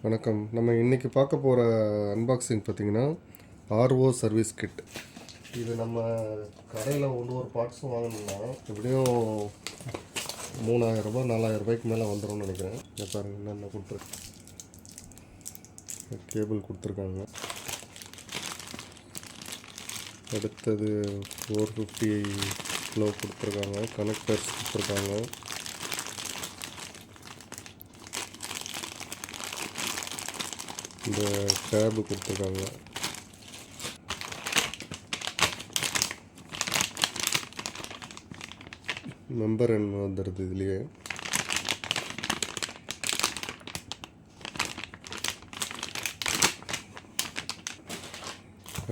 வணக்கம். நம்ம இன்றைக்கி பார்க்க போகிற அன்பாக்சிங் பார்த்திங்கன்னா ஆர்ஓ சர்வீஸ் கிட். இது நம்ம கடையில் ஒரு பார்ட்ஸும் வாங்கணும்னா எப்படியும் 3000 ரூபாய் 4000 ரூபாய்க்கு மேலே வந்துடும்னு நினைக்கிறேன். இதை பாருங்கள், என்னென்ன கொடுத்துருக்கு. கேபிள் கொடுத்துருக்காங்க. அடுத்தது 450 கிலோ கொடுத்துருக்காங்க. கனெக்டர்ஸ் கொடுத்துருக்காங்க. இந்த டேபு கொடுத்துருக்காங்க. மெம்பர் எண் வந்துடுது இதுலேயே.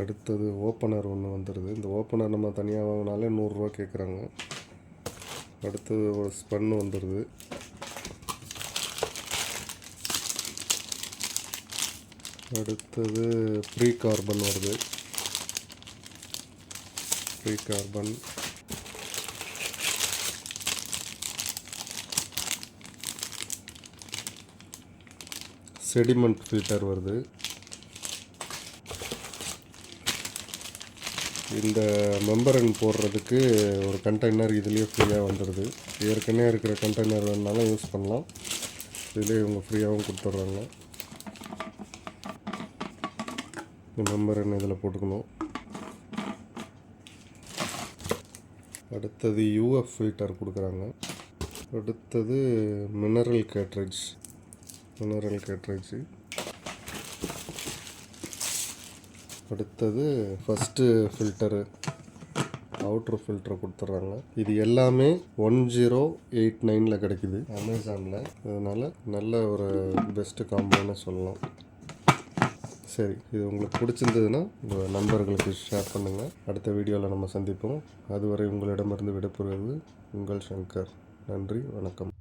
அடுத்தது ஓப்பனர் ஒன்று வந்துடுது. இந்த ஓப்பனர் நம்ம தனியாக வாங்கினாலே 100 ரூபா கேட்குறாங்க. அடுத்தது ஒரு ஸ்பன்னு வந்துடுது. அடுத்தது ப்ரீ கார்பன் வருது. ப்ரீ கார்பன், செடிமெண்ட் ஃபில்டர் வருது. இந்த மெம்பரன் போடுறதுக்கு ஒரு கண்டெய்னர் இதுலேயே ஃப்ரீயாக வந்துடுது. ஏற்கனவே இருக்கிற கண்டெய்னர் வேணுனாலும் யூஸ் பண்ணலாம். இதுலேயே இவங்க ஃப்ரீயாகவும் கொடுத்துட்றாங்க. மெம்பரன் இதில் போட்டுக்கணும். அடுத்தது யூஎஃப் ஃபில்டர் கொடுக்குறாங்க. அடுத்தது மினரல் கேட்ரேஜ். அடுத்தது ஃபஸ்ட்டு ஃபில்டரு, அவுட்ரு ஃபில்டர் கொடுத்துட்றாங்க. இது எல்லாமே 1089 கிடைக்குது அமேசானில். அதனால் நல்ல ஒரு பெஸ்ட்டு காம்போன்னு சொல்லலாம். சரி, இது உங்களுக்கு பிடிச்சிருந்ததுன்னா உங்கள் நண்பர்களுக்கு ஷேர் பண்ணுங்கள். அடுத்த வீடியோவில் நம்ம சந்திப்போம். அதுவரை உங்களிடமிருந்து விடைபெறுவது உங்கள் சங்கர். நன்றி, வணக்கம்.